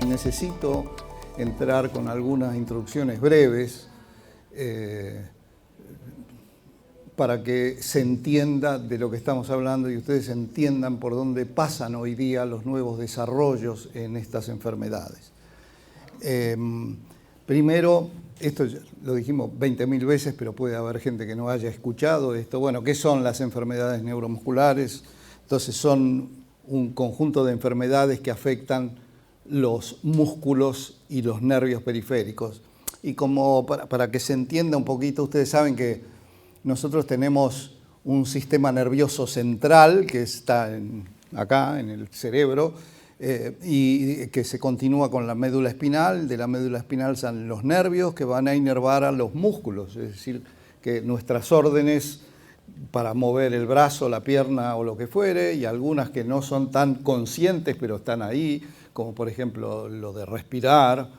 necesito entrar con algunas introducciones breves para que se entienda de lo que estamos hablando y ustedes entiendan por dónde pasan hoy día los nuevos desarrollos en estas enfermedades. Primero, esto lo dijimos 20.000 veces, pero puede haber gente que no haya escuchado esto. Bueno, ¿qué son las enfermedades neuromusculares? Entonces son un conjunto de enfermedades que afectan los músculos y los nervios periféricos. Y como para que se entienda un poquito, ustedes saben que nosotros tenemos un sistema nervioso central que está acá en el cerebro y que se continúa con la médula espinal. De la médula espinal salen los nervios que van a inervar a los músculos, es decir, que nuestras órdenes para mover el brazo, la pierna o lo que fuere, y algunas que no son tan conscientes pero están ahí, como por ejemplo lo de respirar,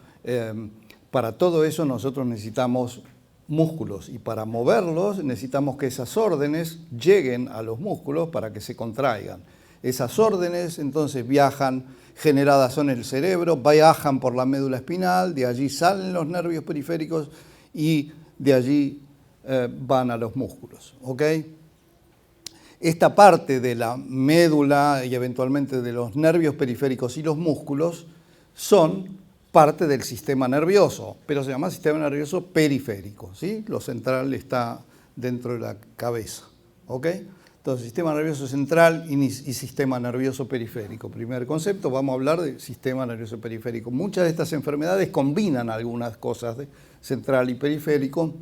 para todo eso nosotros necesitamos músculos y para moverlos necesitamos que esas órdenes lleguen a los músculos para que se contraigan. Esas órdenes entonces viajan, generadas son en el cerebro, viajan por la médula espinal, de allí salen los nervios periféricos y de allí van a los músculos, ¿ok? Esta parte de la médula y eventualmente de los nervios periféricos y los músculos son parte del sistema nervioso, pero se llama sistema nervioso periférico, ¿sí? Lo central está dentro de la cabeza, ¿ok? Entonces, sistema nervioso central y sistema nervioso periférico. Primer concepto, vamos a hablar del sistema nervioso periférico. Muchas de estas enfermedades combinan algunas cosas de central y periférico.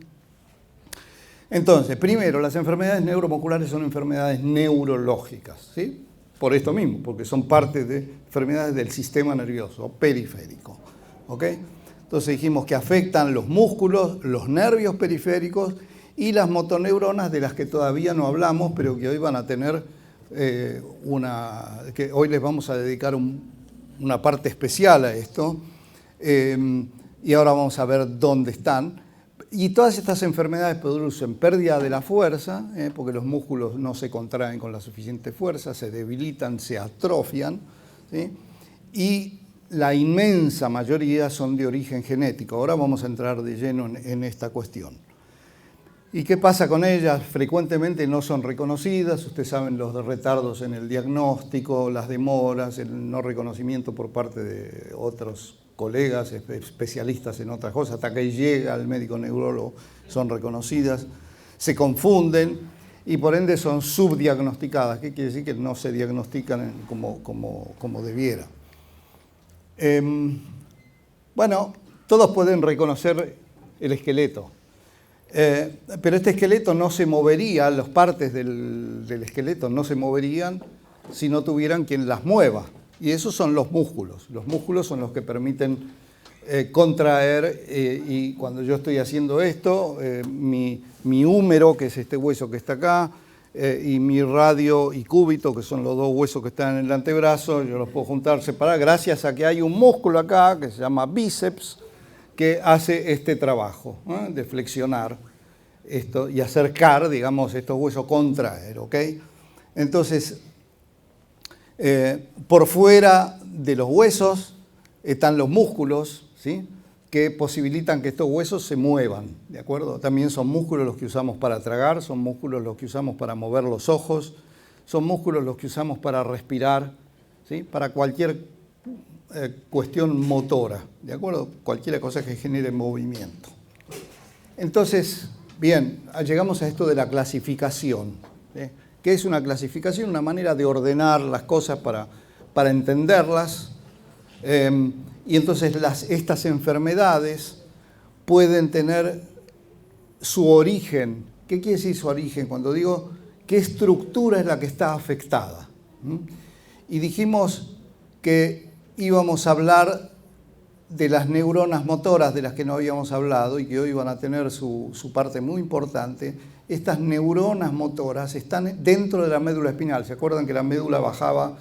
Entonces, primero, las enfermedades neuromusculares son enfermedades neurológicas, ¿sí? Por esto mismo, porque son parte de enfermedades del sistema nervioso periférico, ¿ok? Entonces dijimos que afectan los músculos, los nervios periféricos y las motoneuronas, de las que todavía no hablamos, pero que hoy van a tener que hoy les vamos a dedicar una parte especial a esto, y ahora vamos a ver dónde están. Y todas estas enfermedades producen pérdida de la fuerza, porque los músculos no se contraen con la suficiente fuerza, se debilitan, se atrofian, ¿sí? Y la inmensa mayoría son de origen genético. Ahora vamos a entrar de lleno en esta cuestión. ¿Y qué pasa con ellas? Frecuentemente no son reconocidas. Ustedes saben los retardos en el diagnóstico, las demoras, el no reconocimiento por parte de otros colegas, especialistas en otras cosas, hasta que llega el médico neurólogo, son reconocidas, se confunden y por ende son subdiagnosticadas. ¿Qué quiere decir? Que no se diagnostican como debiera. Bueno, todos pueden reconocer el esqueleto. Pero este esqueleto no se movería, las partes del esqueleto no se moverían si no tuvieran quien las mueva. Y esos son los músculos. Los músculos son los que permiten contraer y cuando yo estoy haciendo esto, mi húmero, que es este hueso que está acá, y mi radio y cúbito, que son los dos huesos que están en el antebrazo, yo los puedo juntar, separar, gracias a que hay un músculo acá que se llama bíceps, que hace este trabajo, de flexionar esto y acercar, digamos, estos huesos, contraer, ¿ok? Entonces, por fuera de los huesos están los músculos, ¿sí? Que posibilitan que estos huesos se muevan, ¿de acuerdo? También son músculos los que usamos para tragar, son músculos los que usamos para mover los ojos, son músculos los que usamos para respirar, ¿sí? Para cualquier cuestión motora, ¿de acuerdo? Cualquier cosa que genere movimiento. Entonces, bien, llegamos a esto de la clasificación, ¿sí? ¿Qué es una clasificación? Una manera de ordenar las cosas para entenderlas. Y entonces estas enfermedades pueden tener su origen. ¿Qué quiere decir su origen? Cuando digo qué estructura es la que está afectada. Y dijimos que íbamos a hablar de las neuronas motoras de las que no habíamos hablado y que hoy van a tener su parte muy importante. Estas neuronas motoras están dentro de la médula espinal. ¿Se acuerdan que la médula bajaba?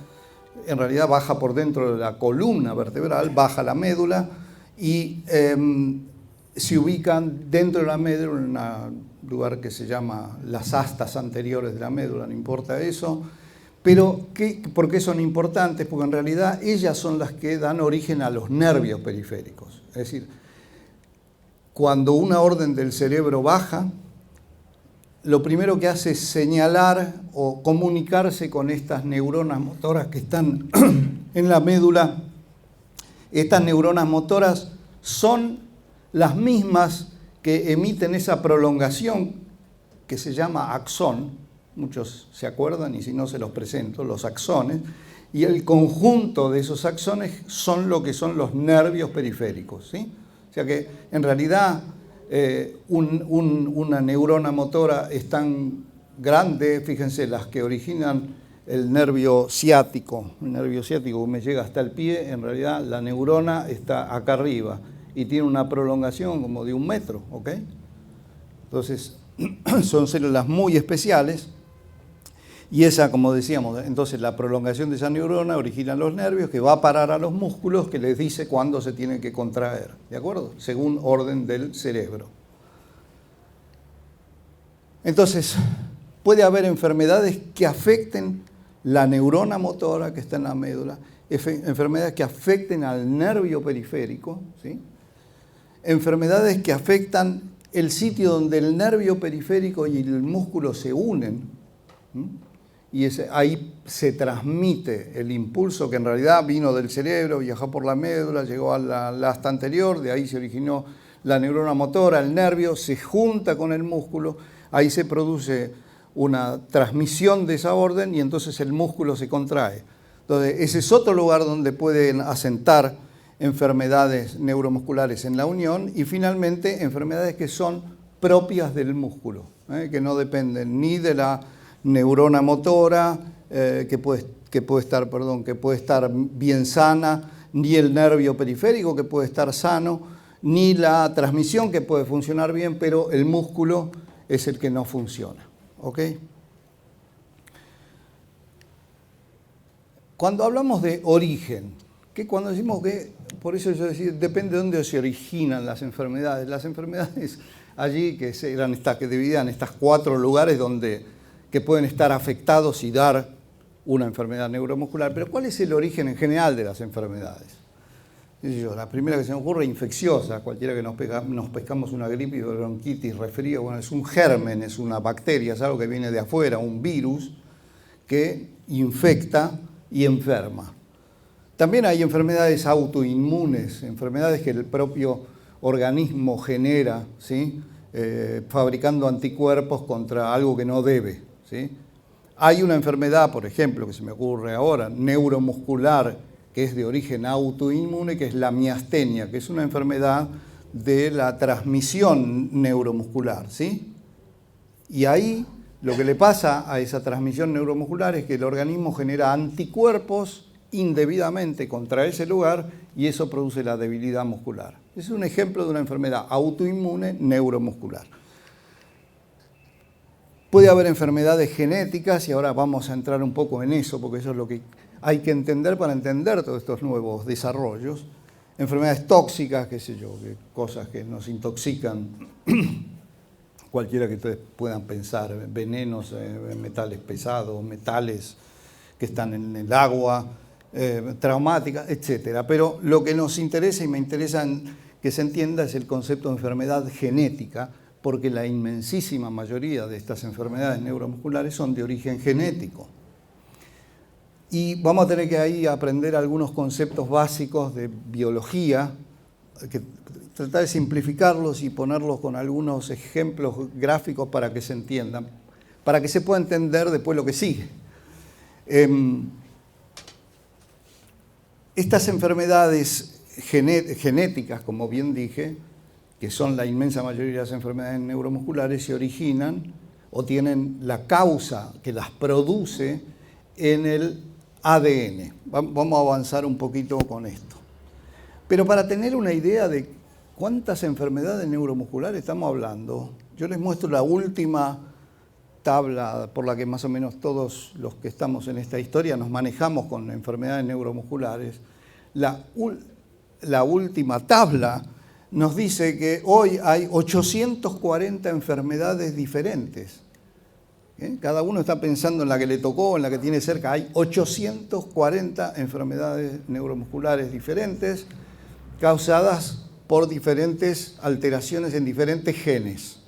En realidad baja por dentro de la columna vertebral, baja la médula y se ubican dentro de la médula en un lugar que se llama las astas anteriores de la médula, no importa eso, Pero, ¿por qué son importantes? Porque en realidad ellas son las que dan origen a los nervios periféricos. Es decir, cuando una orden del cerebro baja, lo primero que hace es señalar o comunicarse con estas neuronas motoras que están en la médula. Estas neuronas motoras son las mismas que emiten esa prolongación que se llama axón. Muchos se acuerdan y si no se los presento, los axones. Y el conjunto de esos axones son lo que son los nervios periféricos, ¿sí? O sea que en realidad una neurona motora es tan grande, fíjense, las que originan el nervio ciático que me llega hasta el pie, en realidad la neurona está acá arriba y tiene una prolongación como de 1 metro, ¿ok? Entonces, son células muy especiales y esa, como decíamos, entonces la prolongación de esa neurona origina los nervios que va a parar a los músculos que les dice cuándo se tienen que contraer, ¿de acuerdo? Según orden del cerebro. Entonces, puede haber enfermedades que afecten la neurona motora que está en la médula, enfermedades que afecten al nervio periférico, ¿sí? Enfermedades que afectan el sitio donde el nervio periférico y el músculo se unen, ¿sí? Y ahí se transmite el impulso que en realidad vino del cerebro, viajó por la médula, llegó a la asta anterior, de ahí se originó la neurona motora, el nervio se junta con el músculo, ahí se produce una transmisión de esa orden y entonces el músculo se contrae. Entonces, ese es otro lugar donde pueden asentar enfermedades neuromusculares en la unión y finalmente enfermedades que son propias del músculo, que no dependen ni de la neurona motora, que puede estar bien sana, ni el nervio periférico que puede estar sano, ni la transmisión que puede funcionar bien, pero el músculo es el que no funciona. ¿Ok? Cuando hablamos de origen, que cuando decimos que, por eso yo decía, depende de dónde se originan las enfermedades allí que dividían estas 4 lugares que pueden estar afectados y dar una enfermedad neuromuscular. Pero ¿cuál es el origen en general de las enfermedades? La primera que se me ocurre, infecciosa, cualquiera que nos pescamos una gripe, bronquitis, resfrío, bueno, es un germen, es una bacteria, es algo que viene de afuera, un virus que infecta y enferma. También hay enfermedades autoinmunes, enfermedades que el propio organismo genera, ¿sí? Fabricando anticuerpos contra algo que no debe, ¿sí? Hay una enfermedad, por ejemplo, que se me ocurre ahora, neuromuscular, que es de origen autoinmune, que es la miastenia, que es una enfermedad de la transmisión neuromuscular, ¿sí? Y ahí lo que le pasa a esa transmisión neuromuscular es que el organismo genera anticuerpos indebidamente contra ese lugar y eso produce la debilidad muscular. Es un ejemplo de una enfermedad autoinmune neuromuscular. Puede haber enfermedades genéticas y ahora vamos a entrar un poco en eso porque eso es lo que hay que entender para entender todos estos nuevos desarrollos. Enfermedades tóxicas, qué sé yo, cosas que nos intoxican, cualquiera que ustedes puedan pensar, venenos, metales pesados, metales que están en el agua, traumáticas, etc. Pero lo que nos interesa y me interesa que se entienda es el concepto de enfermedad genética, porque la inmensísima mayoría de estas enfermedades neuromusculares son de origen genético. Y vamos a tener que ahí aprender algunos conceptos básicos de biología, tratar de simplificarlos y ponerlos con algunos ejemplos gráficos para que se entiendan, para que se pueda entender después lo que sigue. Estas enfermedades genéticas, como bien dije, que son la inmensa mayoría de las enfermedades neuromusculares, se originan o tienen la causa que las produce en el ADN. Vamos a avanzar un poquito con esto. Pero para tener una idea de cuántas enfermedades neuromusculares estamos hablando, yo les muestro la última tabla por la que más o menos todos los que estamos en esta historia nos manejamos con enfermedades neuromusculares. La última tabla nos dice que hoy hay 840 enfermedades diferentes Cada uno está pensando en la que le tocó, en la que tiene cerca. Hay 840 enfermedades neuromusculares diferentes causadas por diferentes alteraciones en diferentes genes.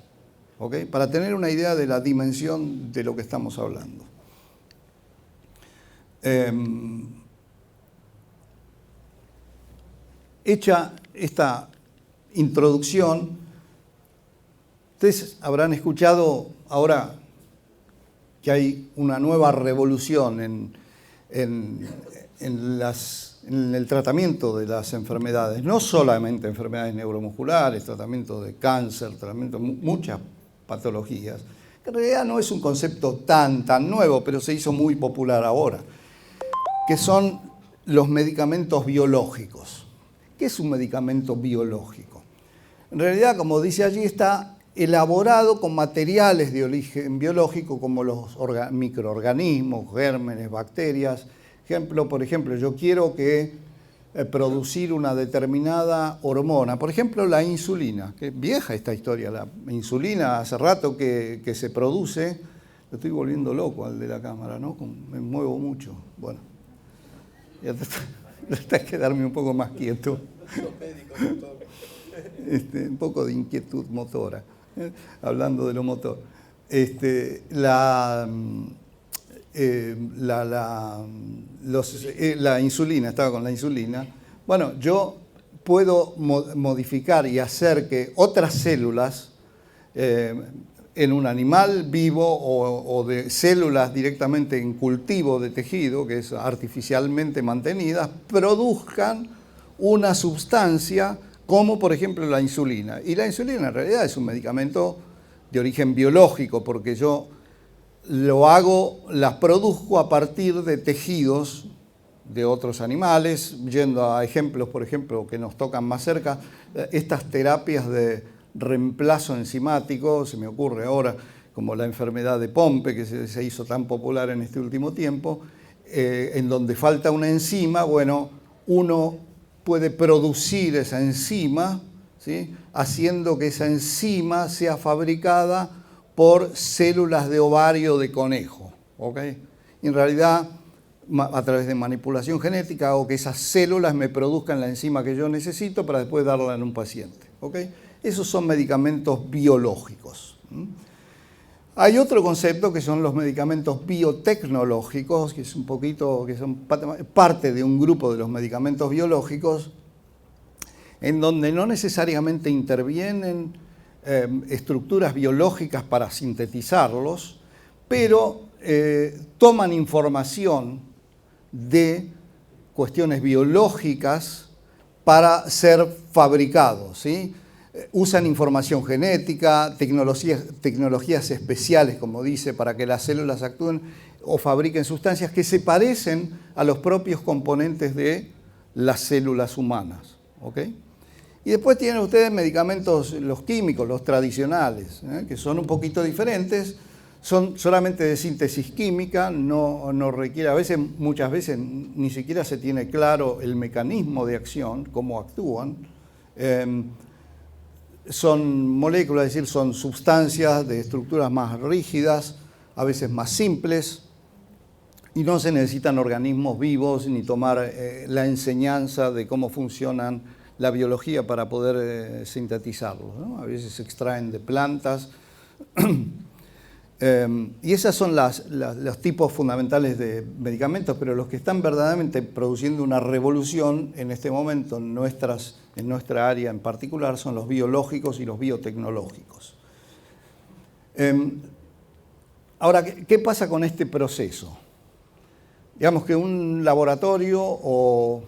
¿Okay? Para tener una idea de la dimensión de lo que estamos hablando. Hecha esta introducción, ustedes habrán escuchado ahora que hay una nueva revolución en el tratamiento de las enfermedades, no solamente enfermedades neuromusculares, tratamiento de cáncer, tratamiento de muchas patologías, que en realidad no es un concepto tan nuevo, pero se hizo muy popular ahora, que son los medicamentos biológicos. ¿Qué es un medicamento biológico? En realidad, como dice allí, está elaborado con materiales de origen biológico como los microorganismos, gérmenes, bacterias. Por ejemplo, yo quiero producir una determinada hormona, por ejemplo, la insulina, que es vieja esta historia, la insulina hace rato que se produce. Lo estoy volviendo loco al de la cámara, ¿no? Me muevo mucho. Bueno, ya tengo que darme un poco más quieto. Un poco de inquietud motora, hablando de lo motor. La insulina, estaba con la insulina. Bueno, yo puedo modificar y hacer que otras células en un animal vivo o de células directamente en cultivo de tejido, que es artificialmente mantenidas, produzcan una sustancia como por ejemplo la insulina. Y la insulina en realidad es un medicamento de origen biológico, porque yo las produzco a partir de tejidos de otros animales, yendo a ejemplos, por ejemplo, que nos tocan más cerca, estas terapias de reemplazo enzimático, se me ocurre ahora, como la enfermedad de Pompe, que se hizo tan popular en este último tiempo, en donde falta una enzima, bueno, uno puede producir esa enzima, ¿sí?, haciendo que esa enzima sea fabricada por células de ovario de conejo. ¿Okay? Y en realidad, a través de manipulación genética, hago que esas células me produzcan la enzima que yo necesito para después darla en un paciente. ¿Okay? Esos son medicamentos biológicos. Hay otro concepto que son los medicamentos biotecnológicos, que son parte de un grupo de los medicamentos biológicos, en donde no necesariamente intervienen estructuras biológicas para sintetizarlos, pero toman información de cuestiones biológicas para ser fabricados, ¿sí? Usan información genética, tecnologías especiales, como dice, para que las células actúen o fabriquen sustancias que se parecen a los propios componentes de las células humanas. ¿Okay? Y después tienen ustedes medicamentos, los químicos, los tradicionales, que son un poquito diferentes, son solamente de síntesis química, no requiere, muchas veces ni siquiera se tiene claro el mecanismo de acción, cómo actúan. Son moléculas, es decir, son sustancias de estructuras más rígidas, a veces más simples, y no se necesitan organismos vivos ni tomar la enseñanza de cómo funcionan la biología para poder sintetizarlos, ¿no? A veces se extraen de plantas. Y esas son los tipos fundamentales de medicamentos, pero los que están verdaderamente produciendo una revolución en este momento en nuestra área en particular son los biológicos y los biotecnológicos. Ahora, ¿qué pasa con este proceso? Digamos que un laboratorio o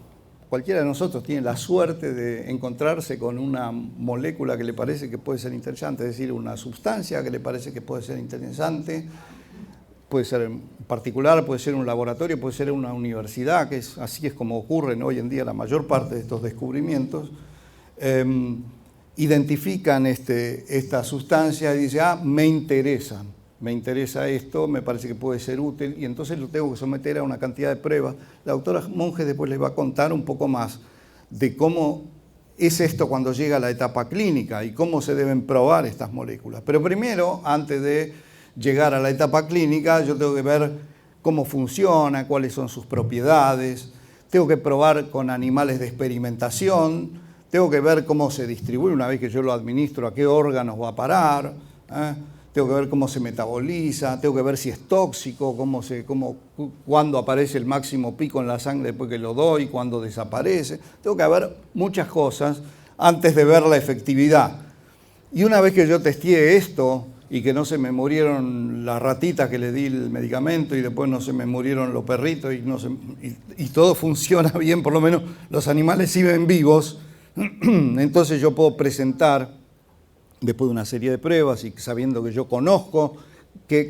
cualquiera de nosotros tiene la suerte de encontrarse con una molécula que le parece que puede ser interesante, es decir, una sustancia que le parece que puede ser interesante, puede ser en particular, puede ser un laboratorio, puede ser una universidad, que así es como ocurren hoy en día la mayor parte de estos descubrimientos. Identifican esta sustancia y dicen, me interesa esto, me parece que puede ser útil, y entonces lo tengo que someter a una cantidad de pruebas. La doctora Monge después les va a contar un poco más de cómo es esto cuando llega a la etapa clínica y cómo se deben probar estas moléculas. Pero primero, antes de llegar a la etapa clínica, yo tengo que ver cómo funciona, cuáles son sus propiedades, tengo que probar con animales de experimentación, tengo que ver cómo se distribuye una vez que yo lo administro, a qué órganos va a parar, tengo que ver cómo se metaboliza, tengo que ver si es tóxico, cuándo aparece el máximo pico en la sangre después que lo doy, cuándo desaparece. Tengo que ver muchas cosas antes de ver la efectividad. Y una vez que yo testeé esto y que no se me murieron las ratitas que le di el medicamento y después no se me murieron los perritos y todo funciona bien, por lo menos los animales siguen vivos, entonces yo puedo presentar, después de una serie de pruebas y sabiendo que yo conozco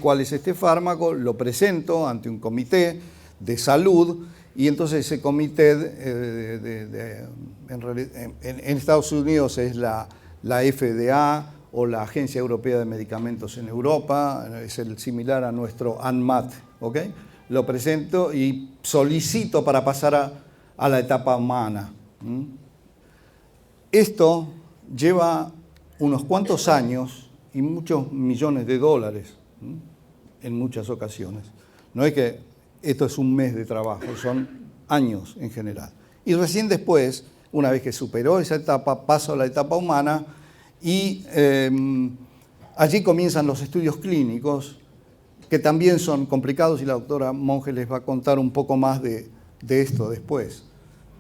cuál es este fármaco, lo presento ante un comité de salud y entonces ese comité en Estados Unidos es la FDA o la Agencia Europea de Medicamentos en Europa, es el similar a nuestro ANMAT, ¿ok? Lo presento y solicito para pasar a la etapa humana. Esto lleva unos cuantos años y muchos millones de dólares en muchas ocasiones. No es que esto es un mes de trabajo, son años en general. Y recién después, una vez que superó esa etapa, paso a la etapa humana y allí comienzan los estudios clínicos, que también son complicados y la doctora Monge les va a contar un poco más de esto después.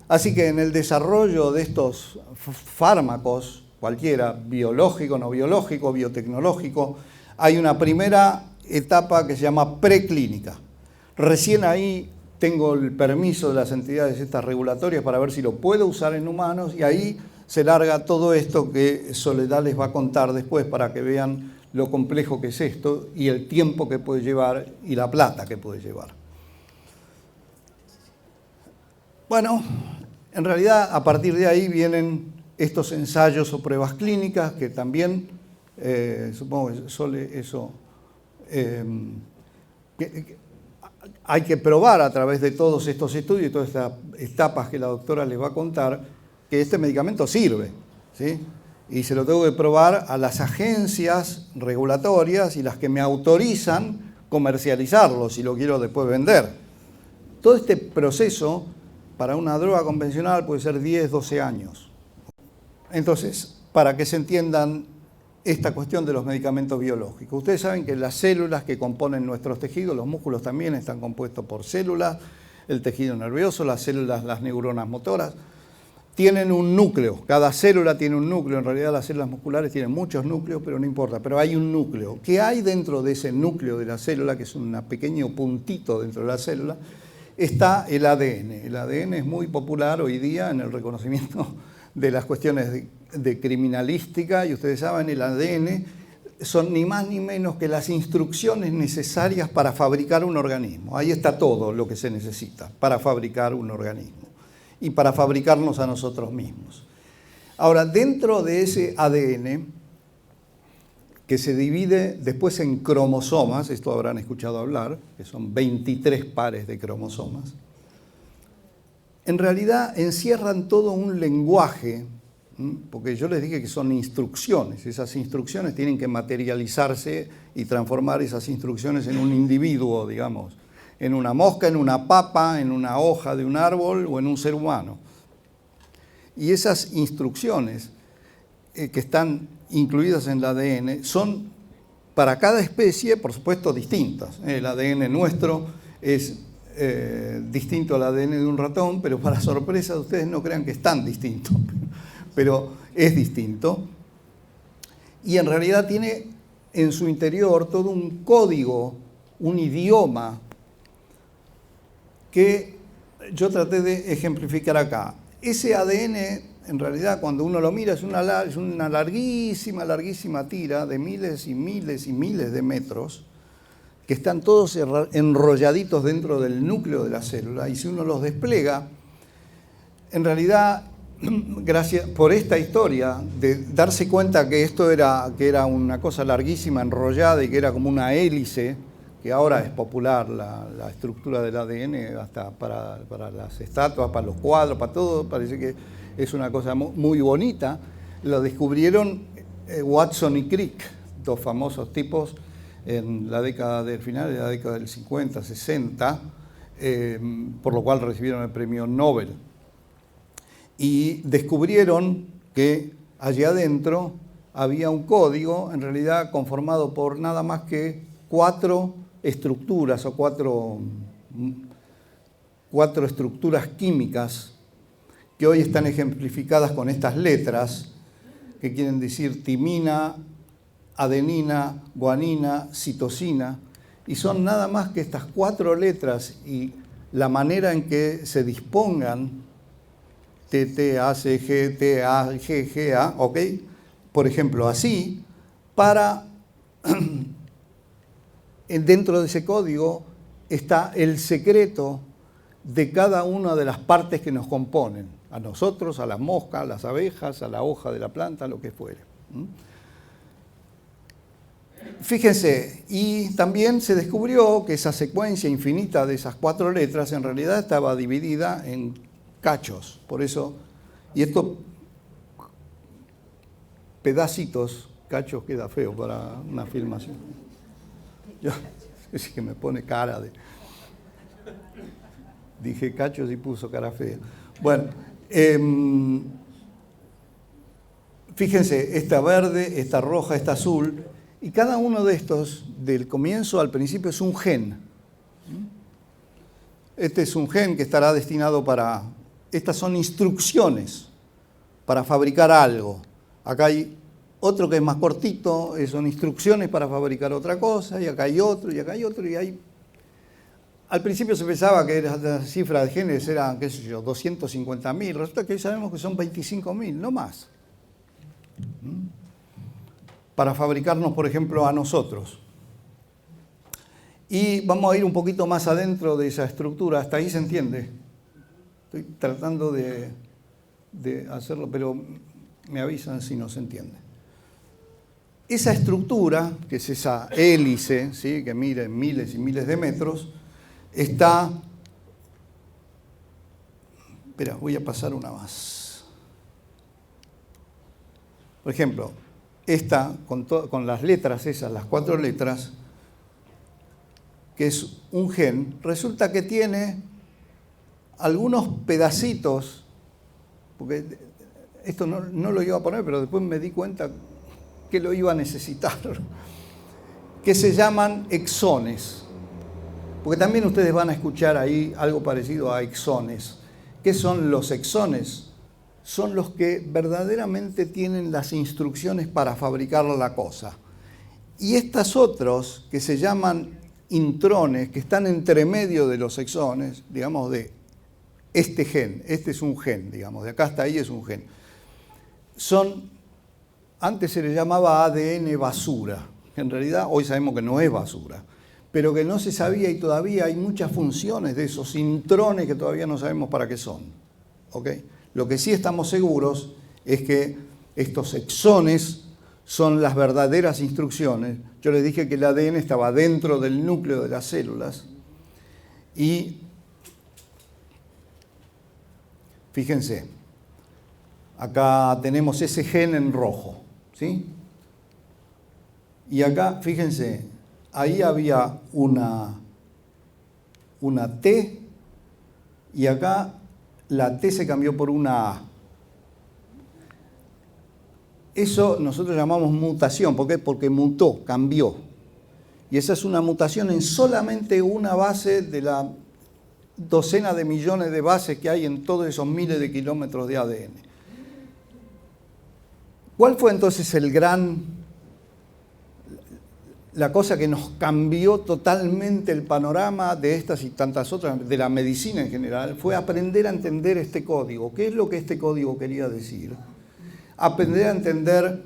Así que en el desarrollo de estos fármacos, cualquiera, biológico, no biológico, biotecnológico, hay una primera etapa que se llama preclínica. Recién ahí tengo el permiso de las entidades estas regulatorias para ver si lo puedo usar en humanos y ahí se larga todo esto que Soledad les va a contar después para que vean lo complejo que es esto y el tiempo que puede llevar y la plata que puede llevar. Bueno, en realidad a partir de ahí vienen estos ensayos o pruebas clínicas que también, supongo que Sole, eso hay que probar a través de todos estos estudios y todas estas etapas que la doctora les va a contar que este medicamento sirve, ¿sí? Y se lo tengo que probar a las agencias regulatorias y las que me autorizan comercializarlo si lo quiero después vender. Todo este proceso para una droga convencional puede ser 10, 12 años. Entonces, para que se entiendan esta cuestión de los medicamentos biológicos. Ustedes saben que las células que componen nuestros tejidos, los músculos también están compuestos por células, el tejido nervioso, las células, las neuronas motoras, tienen un núcleo. Cada célula tiene un núcleo. En realidad las células musculares tienen muchos núcleos, pero no importa. Pero hay un núcleo. ¿Qué hay dentro de ese núcleo de la célula, que es un pequeño puntito dentro de la célula? Está el ADN. El ADN es muy popular hoy día en el reconocimiento de las cuestiones de criminalística, y ustedes saben, el ADN son ni más ni menos que las instrucciones necesarias para fabricar un organismo. Ahí está todo lo que se necesita para fabricar un organismo y para fabricarnos a nosotros mismos. Ahora, dentro de ese ADN, que se divide después en cromosomas, esto habrán escuchado hablar, que son 23 pares de cromosomas, en realidad encierran todo un lenguaje, porque yo les dije que son instrucciones. Esas instrucciones tienen que materializarse y transformar esas instrucciones en un individuo, digamos, en una mosca, en una papa, en una hoja de un árbol o en un ser humano. Y esas instrucciones que están incluidas en el ADN son para cada especie, por supuesto, distintas. El ADN nuestro es distinto al ADN de un ratón, pero para sorpresa de ustedes no crean que es tan distinto, pero es distinto. Y en realidad tiene en su interior todo un código, un idioma, que yo traté de ejemplificar acá. Ese ADN, en realidad, cuando uno lo mira, es una larguísima, larguísima tira de miles y miles y miles de metros, que están todos enrolladitos dentro del núcleo de la célula, y si uno los despliega, en realidad, gracias por esta historia, de darse cuenta que esto era una cosa larguísima, enrollada, y que era como una hélice, que ahora es popular la estructura del ADN, hasta para las estatuas, para los cuadros, para todo, parece que es una cosa muy bonita. Lo descubrieron Watson y Crick, dos famosos tipos en la década del final de la década del 50, 60, por lo cual recibieron el premio Nobel. Y descubrieron que allí adentro había un código, en realidad conformado por nada más que 4 estructuras o cuatro estructuras químicas que hoy están ejemplificadas con estas letras, que quieren decir timina, adenina, guanina, citosina, y son nada más que estas 4 letras y la manera en que se dispongan T, A, C, G, T, A, G, G, A, ¿ok? Por ejemplo, así, para dentro de ese código está el secreto de cada una de las partes que nos componen, a nosotros, a las moscas, a las abejas, a la hoja de la planta, lo que fuere. Fíjense, y también se descubrió que esa secuencia infinita de esas 4 letras en realidad estaba dividida en cachos, por eso, y esto, pedacitos, cachos queda feo para una filmación. Yo, es que me pone cara de... Dije cachos y puso cara fea. Bueno, fíjense, esta verde, esta roja, esta azul, y cada uno de estos, del comienzo al principio, es un gen. Este es un gen que estará destinado para... Estas son instrucciones para fabricar algo. Acá hay otro que es más cortito, son instrucciones para fabricar otra cosa, y acá hay otro, y acá hay otro, y hay... Al principio se pensaba que la cifra de genes eran, qué sé yo, 250.000. Resulta que hoy sabemos que son 25.000, no más. Para fabricarnos, por ejemplo, a nosotros. Y vamos a ir un poquito más adentro de esa estructura. ¿Hasta ahí se entiende? Estoy tratando de hacerlo, pero me avisan si no se entiende. Esa estructura, que es esa hélice, ¿sí?, que mide miles y miles de metros, está... Espera, voy a pasar una más. Por ejemplo, esta, con las letras esas, las 4 letras, que es un gen, resulta que tiene algunos pedacitos, porque esto no lo iba a poner, pero después me di cuenta que lo iba a necesitar, que se llaman exones. Porque también ustedes van a escuchar ahí algo parecido a exones. ¿Qué son los exones? Son los que verdaderamente tienen las instrucciones para fabricar la cosa. Y estos otros, que se llaman intrones, que están entre medio de los exones, digamos, de este gen, este es un gen, digamos, de acá hasta ahí es un gen. Antes se le llamaba ADN basura, que en realidad hoy sabemos que no es basura, pero que no se sabía y todavía hay muchas funciones de esos intrones que todavía no sabemos para qué son. ¿Okay? Lo que sí estamos seguros es que estos exones son las verdaderas instrucciones. Yo les dije que el ADN estaba dentro del núcleo de las células y fíjense, acá tenemos ese gen en rojo, ¿sí? Y acá, fíjense, ahí había una T y acá la T se cambió por una A. Eso nosotros llamamos mutación. ¿Por qué? Porque mutó, cambió. Y esa es una mutación en solamente una base de la docena de millones de bases que hay en todos esos miles de kilómetros de ADN. ¿Cuál fue entonces la cosa que nos cambió totalmente el panorama de estas y tantas otras, de la medicina en general? Fue aprender a entender este código. ¿Qué es lo que este código quería decir? Aprender a entender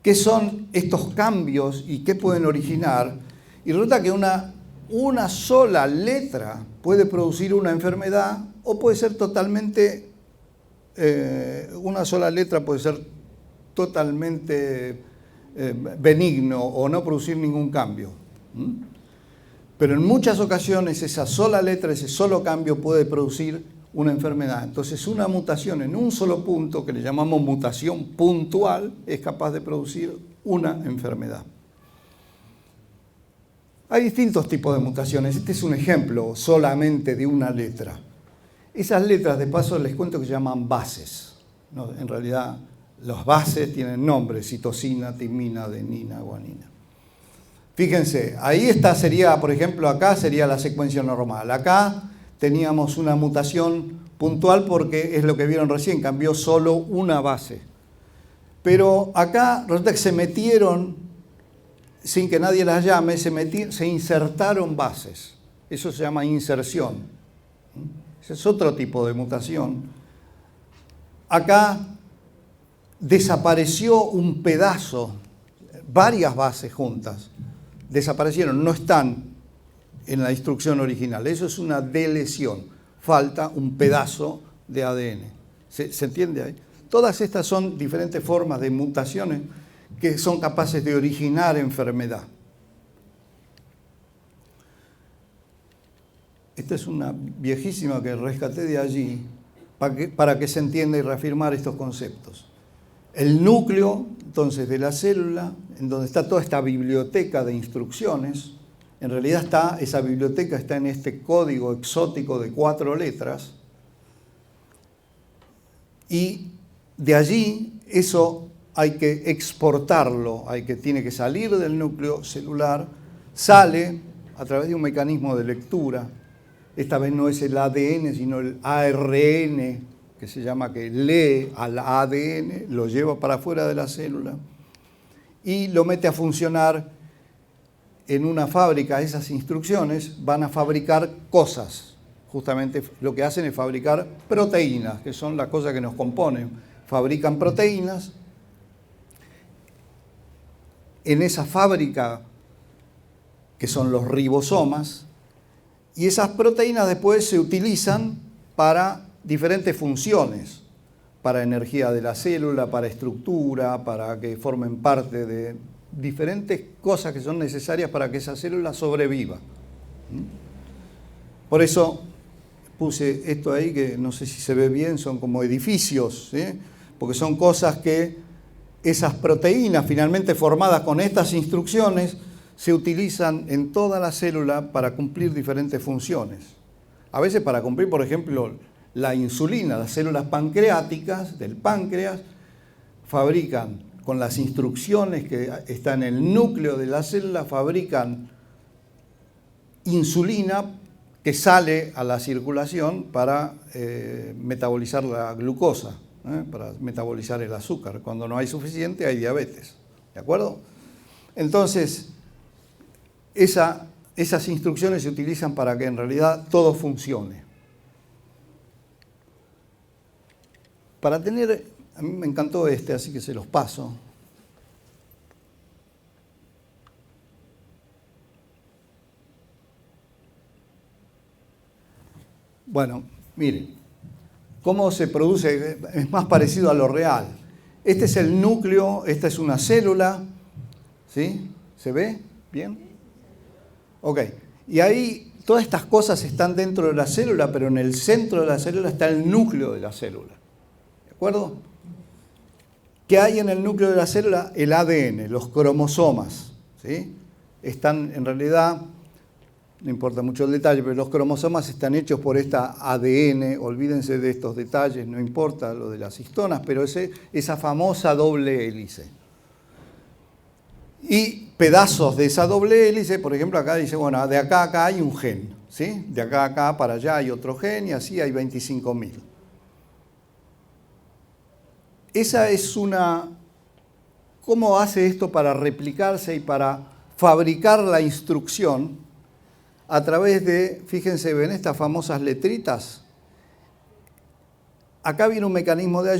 qué son estos cambios y qué pueden originar. Y resulta que una sola letra puede producir una enfermedad o puede ser totalmente, una sola letra puede ser totalmente benigno o no producir ningún cambio. Pero en muchas ocasiones esa sola letra, ese solo cambio puede producir una enfermedad. Entonces una mutación en un solo punto, que le llamamos mutación puntual, es capaz de producir una enfermedad. Hay distintos tipos de mutaciones. Este es un ejemplo solamente de una letra. Esas letras, de paso, les cuento que se llaman bases. No, en realidad, las bases tienen nombres: citosina, timina, adenina, guanina. Fíjense, ahí sería, por ejemplo, acá sería la secuencia normal. Acá teníamos una mutación puntual porque es lo que vieron recién, cambió solo una base. Pero acá resulta que se metieron, sin que nadie las llame, se insertaron bases. Eso se llama inserción. Ese es otro tipo de mutación. Acá desapareció un pedazo, varias bases juntas. Desaparecieron, no están en la instrucción original. Eso es una delesión. Falta un pedazo de ADN. ¿Se entiende ahí? Todas estas son diferentes formas de mutaciones que son capaces de originar enfermedad. Esta es una viejísima que rescaté de allí para que se entienda y reafirmar estos conceptos. El núcleo, entonces, de la célula, en donde está toda esta biblioteca de instrucciones, en realidad esa biblioteca está en este código exótico de 4 letras, y de allí eso hay que exportarlo, tiene que salir del núcleo celular, sale a través de un mecanismo de lectura. Esta vez no es el ADN, sino el ARN, que se llama, que lee al ADN, lo lleva para afuera de la célula y lo mete a funcionar en una fábrica. Esas instrucciones van a fabricar cosas. Justamente lo que hacen es fabricar proteínas, que son las cosas que nos componen. Fabrican proteínas. En esa fábrica, que son los ribosomas, y esas proteínas después se utilizan para diferentes funciones, para energía de la célula, para estructura, para que formen parte de diferentes cosas que son necesarias para que esa célula sobreviva. Por eso puse esto ahí, que no sé si se ve bien, son como edificios, ¿sí? Porque son cosas que esas proteínas finalmente formadas con estas instrucciones se utilizan en toda la célula para cumplir diferentes funciones. A veces para cumplir, por ejemplo, la insulina. Las células pancreáticas del páncreas fabrican, con las instrucciones que están en el núcleo de la célula, fabrican insulina que sale a la circulación para metabolizar la glucosa, para metabolizar el azúcar. Cuando no hay suficiente, hay diabetes. ¿De acuerdo? Entonces, esas instrucciones se utilizan para que en realidad todo funcione. Para tener, a mí me encantó así que se los paso. Bueno, miren, cómo se produce, es más parecido a lo real. Este es el núcleo, esta es una célula, ¿sí? ¿Se ve bien? Ok, y ahí todas estas cosas están dentro de la célula, pero en el centro de la célula está el núcleo de la célula. ¿De acuerdo? ¿Qué hay en el núcleo de la célula? El ADN, los cromosomas, ¿sí? Están en realidad, no importa mucho el detalle, pero los cromosomas están hechos por esta ADN, olvídense de estos detalles, no importa lo de las histonas, pero esa famosa doble hélice. Y pedazos de esa doble hélice, por ejemplo, acá dice, bueno, de acá a acá hay un gen, ¿sí? De acá a acá para allá hay otro gen y así hay 25.000. Esa es ¿cómo hace esto para replicarse y para fabricar la instrucción? A través de, fíjense, ven estas famosas letritas. Acá viene un mecanismo de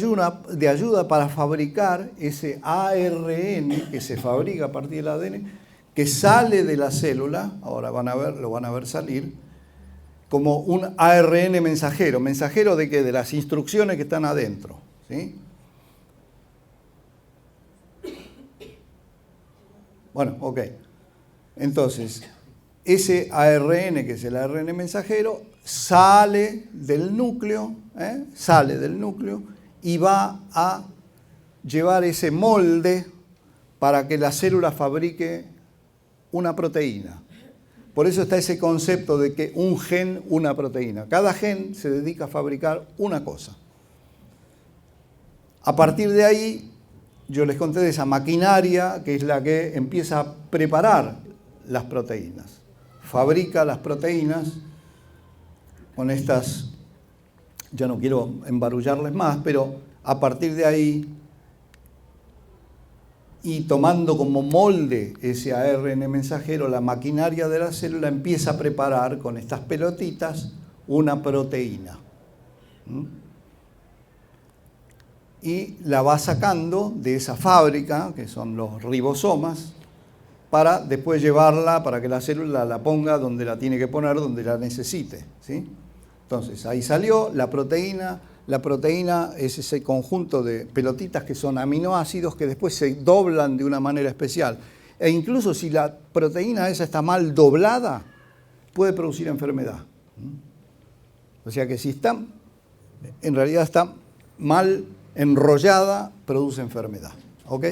ayuda para fabricar ese ARN que se fabrica a partir del ADN, que sale de la célula, ahora lo van a ver salir, como un ARN mensajero. ¿Mensajero de qué? De las instrucciones que están adentro, ¿sí? Bueno, ok. Entonces, ese ARN, que es el ARN mensajero, sale del núcleo y va a llevar ese molde para que la célula fabrique una proteína. Por eso está ese concepto de que un gen, una proteína. Cada gen se dedica a fabricar una cosa. A partir de ahí, yo les conté de esa maquinaria que es la que empieza a preparar las proteínas. Fabrica las proteínas con estas, ya no quiero embarullarles más, pero a partir de ahí, y tomando como molde ese ARN mensajero, la maquinaria de la célula empieza a preparar con estas pelotitas una proteína. Y la va sacando de esa fábrica, que son los ribosomas, para después llevarla, para que la célula la ponga donde la tiene que poner, donde la necesite, ¿sí? Entonces, ahí salió la proteína. La proteína es ese conjunto de pelotitas que son aminoácidos que después se doblan de una manera especial. E incluso si la proteína esa está mal doblada, puede producir enfermedad. O sea que si está, en realidad está mal enrollada, produce enfermedad. ¿Ok?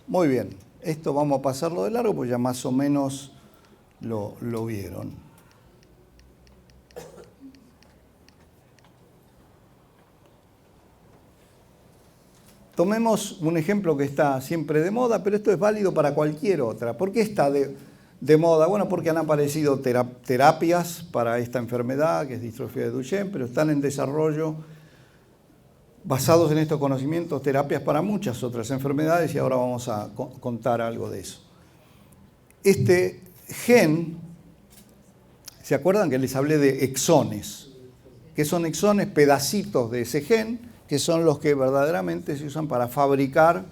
Muy bien. Esto vamos a pasarlo de largo, pues ya más o menos lo vieron. Tomemos un ejemplo que está siempre de moda, pero esto es válido para cualquier otra. ¿Por qué está de moda? Bueno, porque han aparecido terapias para esta enfermedad, que es distrofia de Duchenne, pero están en desarrollo, basados en estos conocimientos, terapias para muchas otras enfermedades, y ahora vamos a contar algo de eso. Este gen, ¿se acuerdan que les hablé de exones? ¿Qué son exones? Pedacitos de ese gen, que son los que verdaderamente se usan para fabricar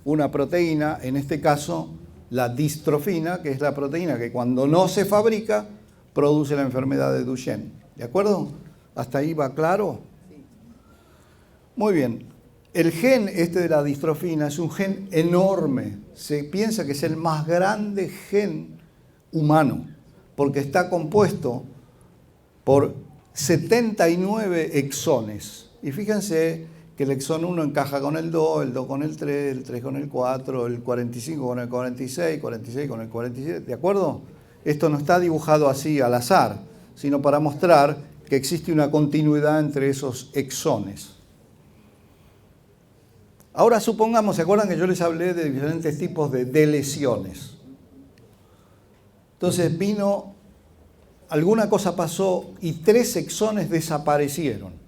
una proteína, en este caso la distrofina, que es la proteína que cuando no se fabrica produce la enfermedad de Duchenne. ¿De acuerdo? ¿Hasta ahí va claro? Muy bien. El gen este de la distrofina es un gen enorme. Se piensa que es el más grande gen humano, porque está compuesto por 79 exones. Y fíjense que el exón 1 encaja con el 2 con el 3, el 3 con el 4, el 45 con el 46, 46 con el 47, ¿de acuerdo? Esto no está dibujado así al azar, sino para mostrar que existe una continuidad entre esos exones. Ahora supongamos, ¿se acuerdan que yo les hablé de diferentes tipos de deleciones? Entonces alguna cosa pasó y 3 exones desaparecieron.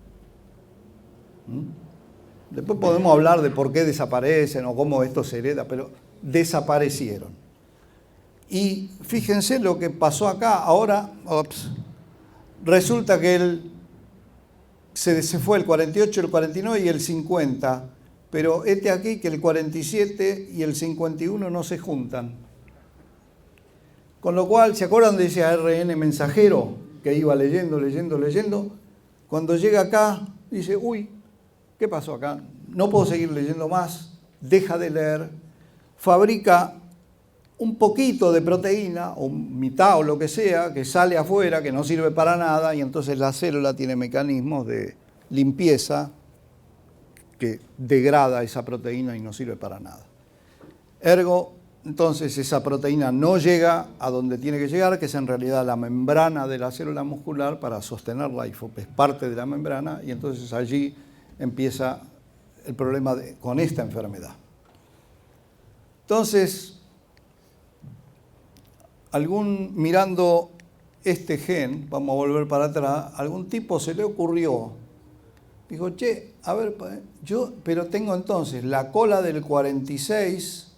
Después podemos hablar de por qué desaparecen o cómo esto se hereda, pero desaparecieron. Y fíjense lo que pasó acá. Ahora, resulta que se fue el 48, el 49 y el 50, pero aquí que el 47 y el 51 no se juntan. Con lo cual, ¿se acuerdan de ese ARN mensajero que iba leyendo? Cuando llega acá, dice, uy, ¿qué pasó acá? No puedo seguir leyendo más, deja de leer, fabrica un poquito de proteína, o mitad o lo que sea, que sale afuera, que no sirve para nada, y entonces la célula tiene mecanismos de limpieza que degrada esa proteína y no sirve para nada. Ergo, entonces esa proteína no llega a donde tiene que llegar, que es en realidad la membrana de la célula muscular para sostenerla, y es parte de la membrana, y entonces allí empieza el problema con esta enfermedad. Entonces, mirando este gen, vamos a volver para atrás, algún tipo se le ocurrió, dijo, che, a ver, pero tengo entonces la cola del 46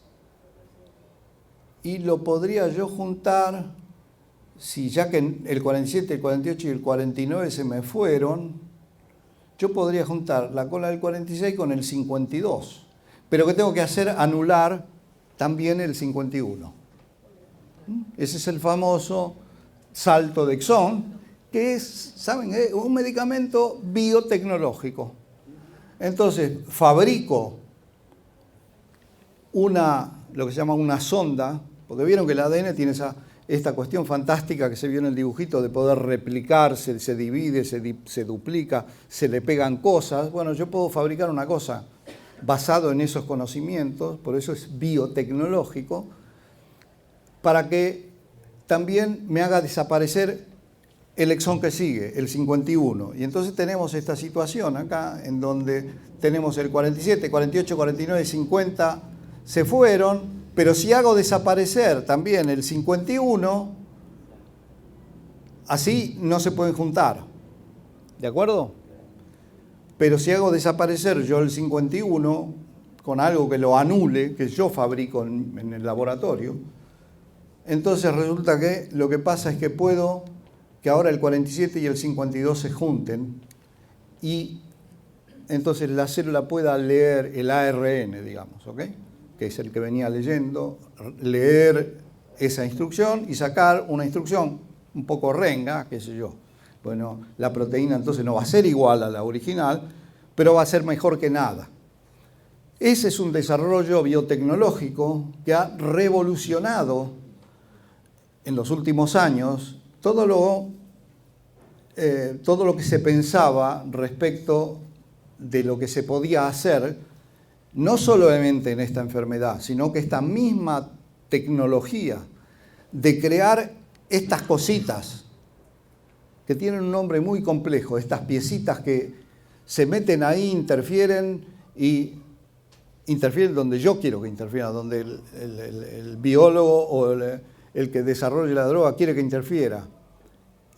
y lo podría yo juntar, si ya que el 47, el 48 y el 49 se me fueron, yo podría juntar la cola del 46 con el 52. Pero ¿qué tengo que hacer? Anular también el 51. Ese es el famoso salto de exón, que es, ¿saben?, un medicamento biotecnológico. Entonces, fabrico lo que se llama una sonda, porque vieron que el ADN tiene esta cuestión fantástica que se vio en el dibujito de poder replicarse, se divide, se duplica, se le pegan cosas. Bueno, yo puedo fabricar una cosa basado en esos conocimientos, por eso es biotecnológico, para que también me haga desaparecer el exón que sigue, el 51. Y entonces tenemos esta situación acá, en donde tenemos el 47, 48, 49, 50, se fueron, pero si hago desaparecer también el 51, así no se pueden juntar. ¿De acuerdo? Pero si hago desaparecer yo el 51 con algo que lo anule, que yo fabrico en el laboratorio, entonces resulta que lo que pasa es que puedo que ahora el 47 y el 52 se junten y entonces la célula pueda leer el ARN, digamos, ¿ok? Que es el que venía leyendo, leer esa instrucción y sacar una instrucción un poco renga, qué sé yo. Bueno, la proteína entonces no va a ser igual a la original, pero va a ser mejor que nada. Ese es un desarrollo biotecnológico que ha revolucionado en los últimos años todo lo que se pensaba respecto de lo que se podía hacer, no solamente en esta enfermedad, sino que esta misma tecnología de crear estas cositas que tienen un nombre muy complejo, estas piecitas que se meten ahí, interfieren donde yo quiero que interfieran, donde el biólogo o el que desarrolle la droga quiere que interfiera,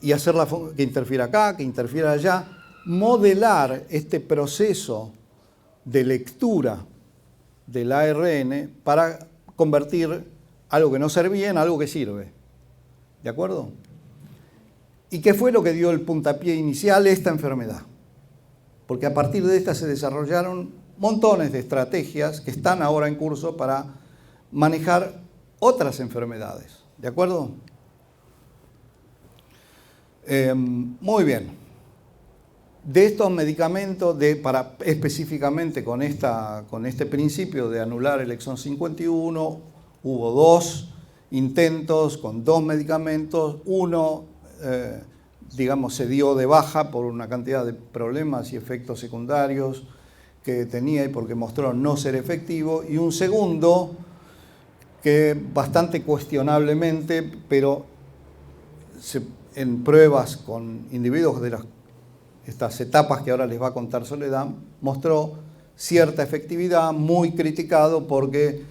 y hacerla que interfiera acá, que interfiera allá, modelar este proceso de lectura del ARN para convertir algo que no servía en algo que sirve. ¿De acuerdo? ¿Y qué fue lo que dio el puntapié inicial? Esta enfermedad. Porque a partir de esta se desarrollaron montones de estrategias que están ahora en curso para manejar otras enfermedades. ¿De acuerdo? Muy bien. De estos medicamentos, específicamente con este principio de anular el exón 51, hubo 2 intentos con 2 medicamentos. Uno, digamos, se dio de baja por una cantidad de problemas y efectos secundarios que tenía y porque mostró no ser efectivo. Y un segundo, que bastante cuestionablemente, pero en pruebas con individuos de estas etapas que ahora les va a contar Soledad, mostró cierta efectividad, muy criticado porque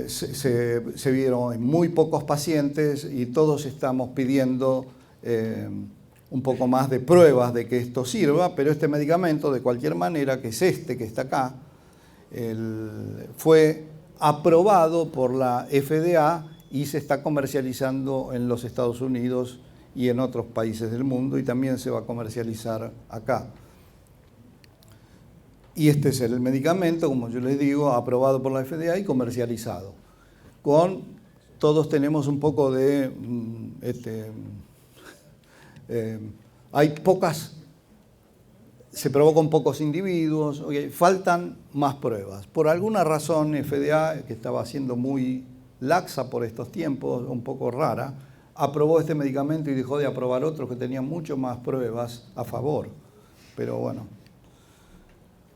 se vieron en muy pocos pacientes y todos estamos pidiendo un poco más de pruebas de que esto sirva, pero este medicamento, de cualquier manera, que es este que está acá, fue aprobado por la FDA y se está comercializando en los Estados Unidos y en otros países del mundo, y también se va a comercializar acá. Y este es el medicamento, como yo les digo, aprobado por la FDA y comercializado. Todos tenemos un poco de... hay pocas... Se probó con pocos individuos, faltan más pruebas. Por alguna razón, FDA, que estaba siendo muy laxa por estos tiempos, un poco rara, aprobó este medicamento y dejó de aprobar otros que tenían mucho más pruebas a favor. Pero bueno.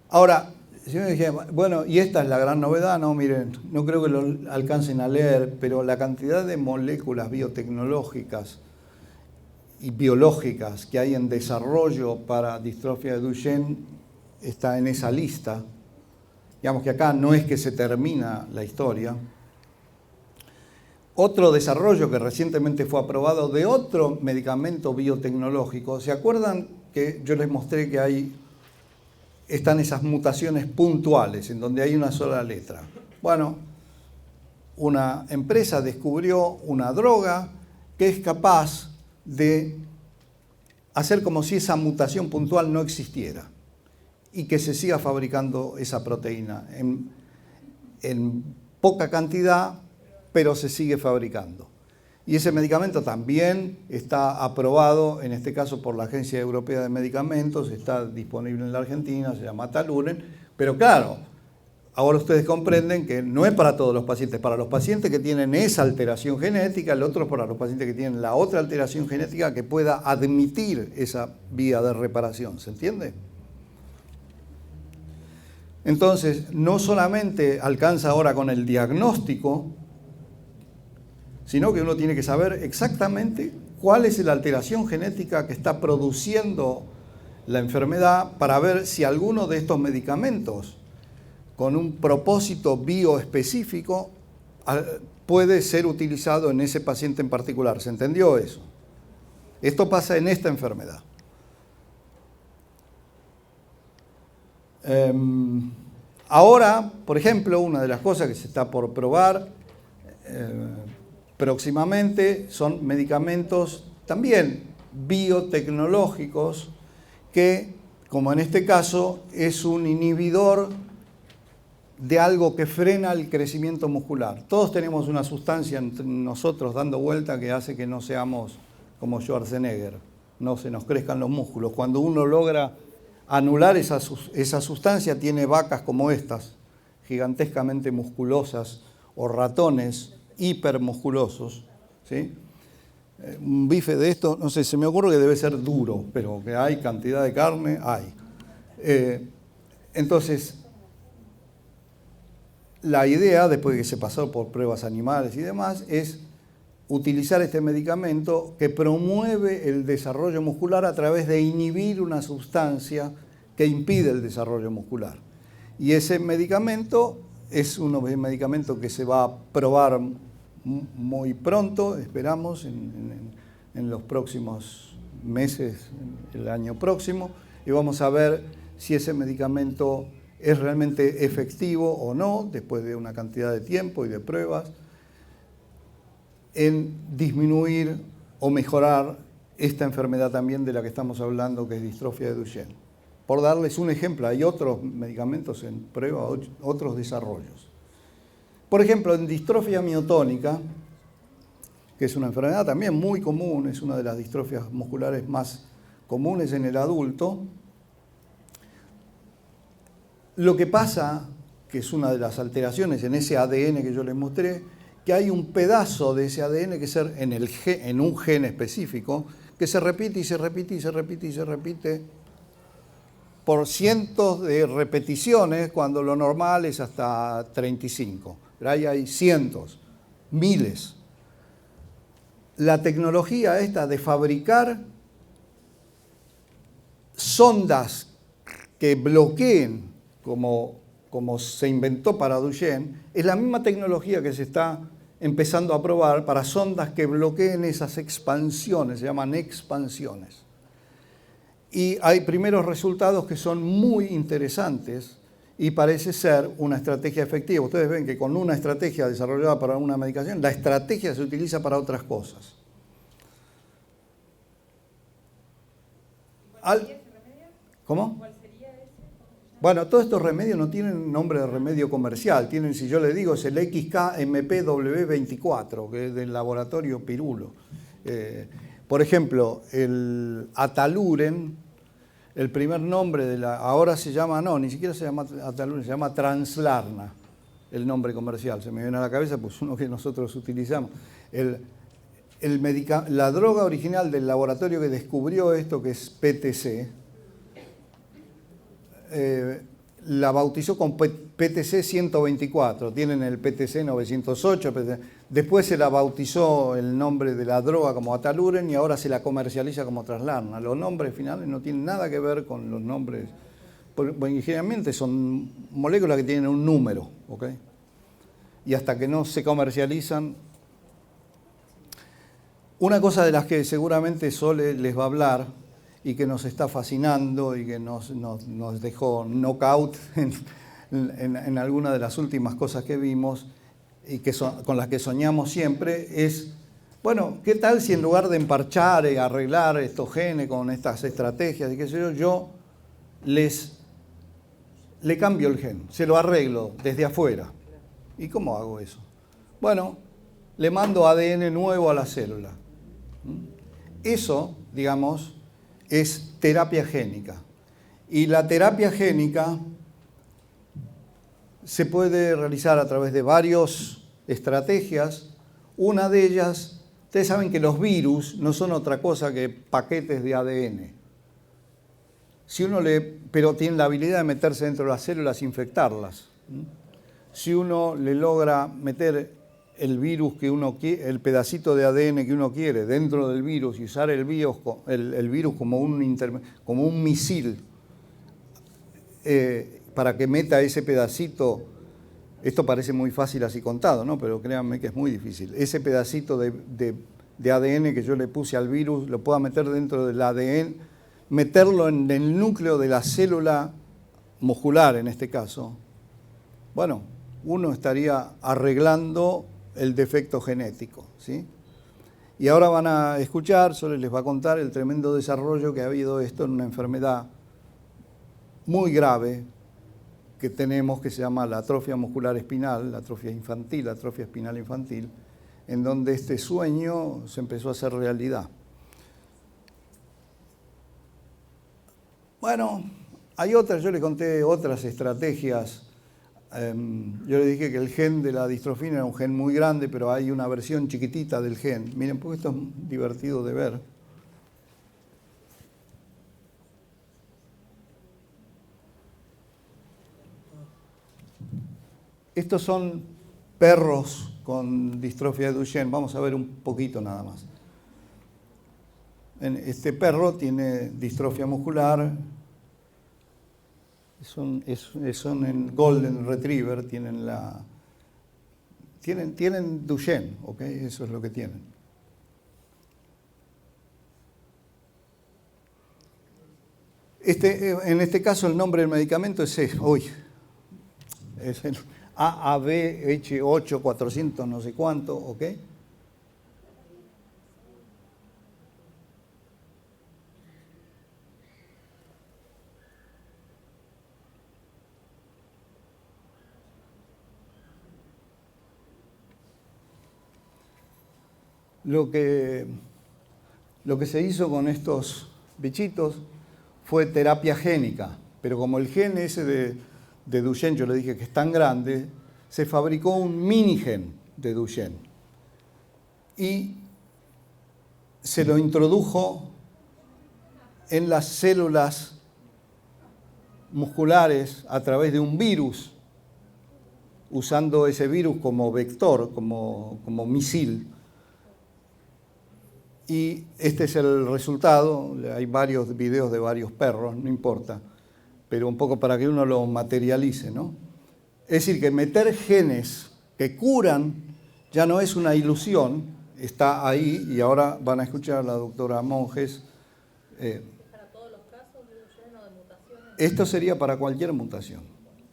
Ahora, si me dije, bueno, y esta es la gran novedad, no, miren, no creo que lo alcancen a leer, pero la cantidad de moléculas biotecnológicas y biológicas que hay en desarrollo para distrofia de Duchenne está en esa lista. Digamos que acá no es que se termina la historia. Otro desarrollo que recientemente fue aprobado de otro medicamento biotecnológico. ¿Se acuerdan que yo les mostré que están esas mutaciones puntuales en donde hay una sola letra? Bueno, una empresa descubrió una droga que es capaz de hacer como si esa mutación puntual no existiera y que se siga fabricando esa proteína en poca cantidad, pero se sigue fabricando. Y ese medicamento también está aprobado, en este caso por la Agencia Europea de Medicamentos, está disponible en la Argentina, se llama Taluren, pero claro, ahora ustedes comprenden que no es para todos los pacientes, para los pacientes que tienen esa alteración genética, el otro es para los pacientes que tienen la otra alteración genética que pueda admitir esa vía de reparación, ¿se entiende? Entonces, no solamente alcanza ahora con el diagnóstico, sino que uno tiene que saber exactamente cuál es la alteración genética que está produciendo la enfermedad para ver si alguno de estos medicamentos con un propósito bioespecífico puede ser utilizado en ese paciente en particular. ¿Se entendió eso? Esto pasa en esta enfermedad. Ahora, por ejemplo, una de las cosas que se está por probar próximamente son medicamentos también biotecnológicos que, como en este caso, es un inhibidor de algo que frena el crecimiento muscular. Todos tenemos una sustancia entre nosotros dando vuelta que hace que no seamos como Schwarzenegger, no se nos crezcan los músculos. Cuando uno logra anular esa sustancia, tiene vacas como estas, gigantescamente musculosas, o ratones hipermusculosos, ¿sí? Un bife de esto, no sé, se me ocurre que debe ser duro, pero que hay cantidad de carne, hay. Entonces, la idea, después de que se pasó por pruebas animales y demás, es utilizar este medicamento que promueve el desarrollo muscular a través de inhibir una sustancia que impide el desarrollo muscular. Y ese medicamento es un medicamento que se va a probar muy pronto, esperamos, en los próximos meses, el año próximo, y vamos a ver si ese medicamento es realmente efectivo o no, después de una cantidad de tiempo y de pruebas, en disminuir o mejorar esta enfermedad también de la que estamos hablando, que es distrofia de Duchenne. Por darles un ejemplo, hay otros medicamentos en prueba, otros desarrollos. Por ejemplo, en distrofia miotónica, que es una enfermedad también muy común, es una de las distrofias musculares más comunes en el adulto, lo que pasa, que es una de las alteraciones en ese ADN que yo les mostré, que hay un pedazo de ese ADN que es en un gen específico, que se repite y se repite y se repite y se repite por cientos de repeticiones, cuando lo normal es hasta 35. Pero ahí hay cientos, miles. La tecnología esta de fabricar sondas que bloqueen, como se inventó para Duchenne, es la misma tecnología que se está empezando a probar para sondas que bloqueen esas expansiones, se llaman expansiones. Y hay primeros resultados que son muy interesantes y parece ser una estrategia efectiva. Ustedes ven que con una estrategia desarrollada para una medicación, la estrategia se utiliza para otras cosas. ¿Cómo? ¿Cuál sería ese? Bueno, todos estos remedios no tienen nombre de remedio comercial. Tienen, si yo le digo, es el XKMPW24, que es del laboratorio Pirulo. Por ejemplo, el Ataluren, el primer nombre ahora se llama, no, ni siquiera se llama Ataluren, se llama Translarna, el nombre comercial. Se me viene a la cabeza, pues uno que nosotros utilizamos. La droga original del laboratorio que descubrió esto, que es PTC, la bautizó con PTC 124, tienen el PTC 908, después se la bautizó el nombre de la droga como Ataluren y ahora se la comercializa como Translarna. Los nombres finales no tienen nada que ver con los nombres, porque generalmente son moléculas que tienen un número, ¿ok? Y hasta que no se comercializan. Una cosa de las que seguramente Sole les va a hablar y que nos está fascinando y que nos dejó knockout en alguna de las últimas cosas que vimos y con las que soñamos siempre es, bueno, ¿qué tal si en lugar de emparchar y arreglar estos genes con estas estrategias y qué sé yo le cambio el gen, se lo arreglo desde afuera? ¿Y cómo hago eso? Bueno, le mando ADN nuevo a la célula. Eso, digamos, es terapia génica. Y la terapia génica se puede realizar a través de varias estrategias. Una de ellas, ustedes saben que los virus no son otra cosa que paquetes de ADN. Pero tienen la habilidad de meterse dentro de las células e infectarlas. Si uno le logra meter el virus que uno quiere, el pedacito de ADN que uno quiere dentro del virus y usar el virus como un misil para que meta ese pedacito. Esto parece muy fácil así contado, ¿no? Pero créanme que es muy difícil. Ese pedacito de ADN que yo le puse al virus, lo pueda meter dentro del ADN, meterlo en el núcleo de la célula muscular en este caso. Bueno, uno estaría arreglando el defecto genético, ¿sí? Y ahora van a escuchar, solo les va a contar el tremendo desarrollo que ha habido esto en una enfermedad muy grave que tenemos, que se llama la atrofia muscular espinal, la atrofia infantil, la atrofia espinal infantil, en donde este sueño se empezó a hacer realidad. Bueno, hay otras, yo le conté otras estrategias. Yo le dije que el gen de la distrofina era un gen muy grande, pero hay una versión chiquitita del gen. Miren, porque esto es divertido de ver. Estos son perros con distrofia de Duchenne. Vamos a ver un poquito nada más. Este perro tiene distrofia muscular. Son en Golden Retriever, tienen Duchenne, ¿ok? Eso es lo que tienen. En este caso el nombre del medicamento es el AAVH8400 no sé cuánto, ¿ok? Lo que se hizo con estos bichitos fue terapia génica, pero como el gen ese de Duchenne, yo le dije que es tan grande, se fabricó un mini gen de Duchenne y se lo introdujo en las células musculares a través de un virus, usando ese virus como vector, como misil. Y este es el resultado. Hay varios videos de varios perros, no importa, pero un poco para que uno lo materialice, ¿no? Es decir, que meter genes que curan ya no es una ilusión, está ahí, y ahora van a escuchar a la doctora Monjes. ¿Para todos los casos de Duchenne o de mutaciones? Esto sería para cualquier mutación,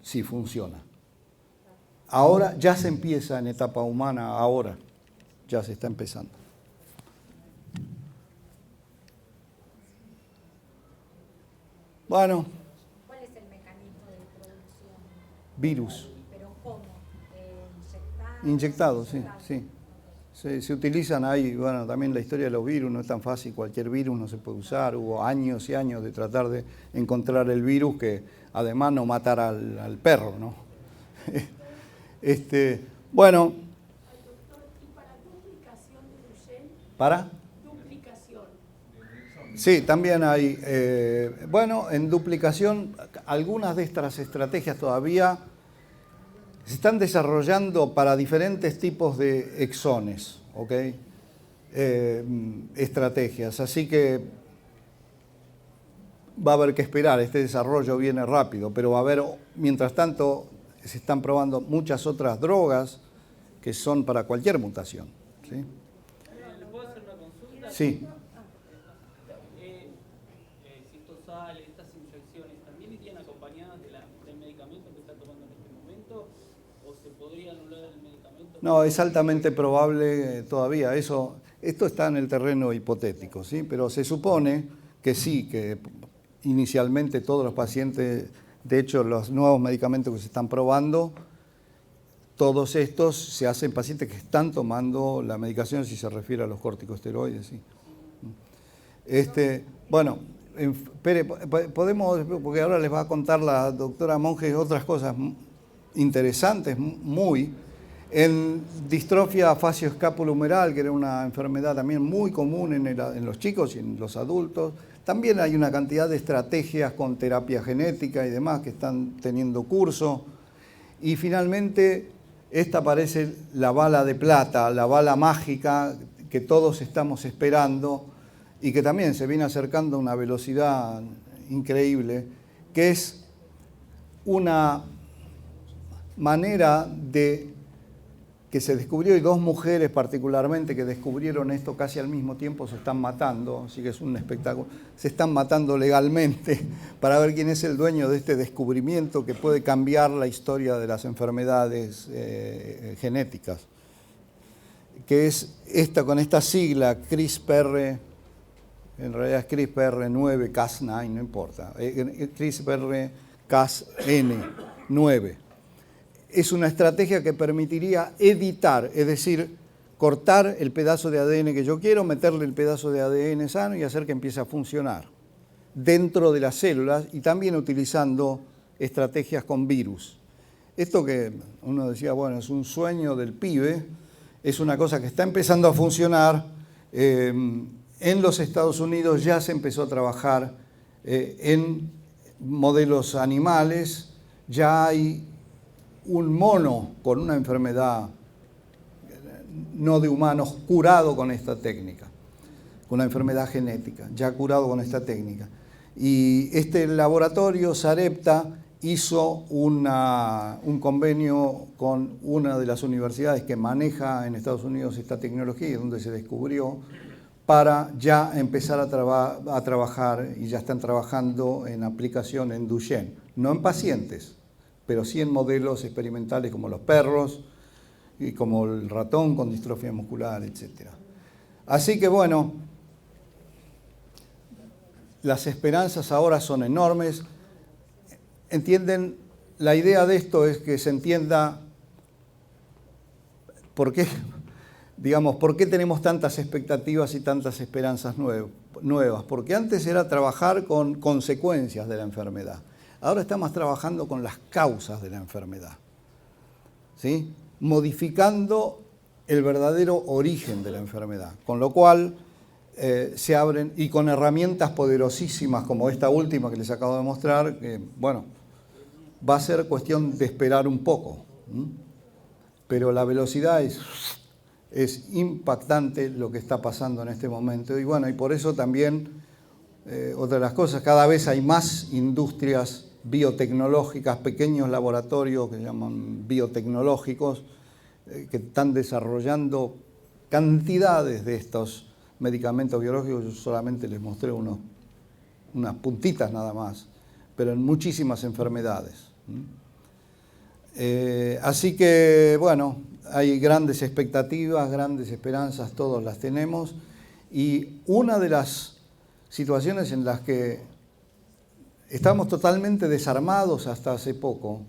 si funciona. Ahora ya se empieza en etapa humana, ahora ya se está empezando. Bueno. ¿Cuál es el mecanismo de producción? Virus. ¿Pero cómo? Inyectados, sí. Se utilizan ahí, bueno, también la historia de los virus no es tan fácil, cualquier virus no se puede usar, hubo años y años de tratar de encontrar el virus que además no matara al perro, ¿no? Bueno. Doctor, ¿y para duplicación de Duchenne? ¿Para? Duplicación. Sí, también hay, bueno, en duplicación, algunas de estas estrategias todavía se están desarrollando para diferentes tipos de exones, ¿ok? Estrategias, así que va a haber que esperar, este desarrollo viene rápido, pero va a haber, mientras tanto, se están probando muchas otras drogas que son para cualquier mutación, ¿sí? ¿Le puedo hacer una consulta? Sí. Si esto sale, estas inyecciones, ¿también irían acompañadas del medicamento que está tomando en este momento? ¿O se podría anular el medicamento? No, es altamente probable todavía. Esto está en el terreno hipotético, ¿sí? Pero se supone que sí, que inicialmente todos los pacientes, de hecho los nuevos medicamentos que se están probando, todos estos se hacen en pacientes que están tomando la medicación, si se refiere a los corticosteroides, sí. Bueno, espere, podemos, porque ahora les va a contar la doctora Monjes otras cosas interesantes, muy. En distrofia facioscapulohumeral, que era una enfermedad también muy común en los chicos y en los adultos, también hay una cantidad de estrategias con terapia genética y demás que están teniendo curso. Y finalmente, Esta parece la bala de plata, la bala mágica que todos estamos esperando y que también se viene acercando a una velocidad increíble, que es una manera de que se descubrió, y dos mujeres particularmente que descubrieron esto casi al mismo tiempo se están matando, así que es un espectáculo, se están matando legalmente para ver quién es el dueño de este descubrimiento que puede cambiar la historia de las enfermedades genéticas, que es esta con esta sigla CRISPR, en realidad es CRISPR9 Cas9, no importa, CRISPR Cas9. Es una estrategia que permitiría editar, es decir, cortar el pedazo de ADN que yo quiero, meterle el pedazo de ADN sano y hacer que empiece a funcionar dentro de las células y también utilizando estrategias con virus. Esto que uno decía, bueno, es un sueño del pibe, es una cosa que está empezando a funcionar. En los Estados Unidos ya se empezó a trabajar en modelos animales, ya hay un mono con una enfermedad no de humanos curado con esta técnica, con una enfermedad genética, ya curado con esta técnica. Y este laboratorio, Sarepta, hizo un convenio con una de las universidades que maneja en Estados Unidos esta tecnología y donde se descubrió, para ya empezar a trabajar, y ya están trabajando en aplicación en Duchenne, no en pacientes, pero sí en modelos experimentales como los perros y como el ratón con distrofia muscular, etc. Así que bueno, las esperanzas ahora son enormes. ¿Entienden? La idea de esto es que se entienda por qué, digamos, por qué tenemos tantas expectativas y tantas esperanzas nuevas. Porque antes era trabajar con consecuencias de la enfermedad. Ahora estamos trabajando con las causas de la enfermedad, ¿sí? Modificando el verdadero origen de la enfermedad, con lo cual se abren, y con herramientas poderosísimas como esta última que les acabo de mostrar, que bueno, va a ser cuestión de esperar un poco, pero la velocidad es impactante lo que está pasando en este momento, y bueno, y por eso también, otra de las cosas, cada vez hay más industrias biotecnológicas, pequeños laboratorios que se llaman biotecnológicos, que están desarrollando cantidades de estos medicamentos biológicos. Yo solamente les mostré unas puntitas nada más, pero en muchísimas enfermedades. Así que, bueno, hay grandes expectativas, grandes esperanzas, todos las tenemos, y una de las situaciones en las que estamos totalmente desarmados hasta hace poco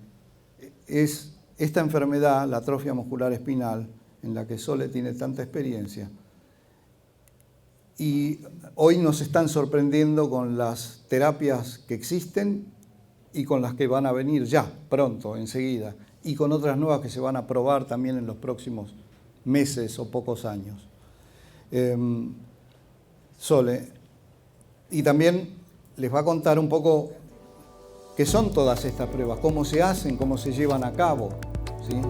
es esta enfermedad, la atrofia muscular espinal, en la que Sole tiene tanta experiencia. Y hoy nos están sorprendiendo con las terapias que existen y con las que van a venir ya, pronto, enseguida, y con otras nuevas que se van a probar también en los próximos meses o pocos años. Sole, y también les va a contar un poco qué son todas estas pruebas, cómo se hacen, cómo se llevan a cabo, ¿sí?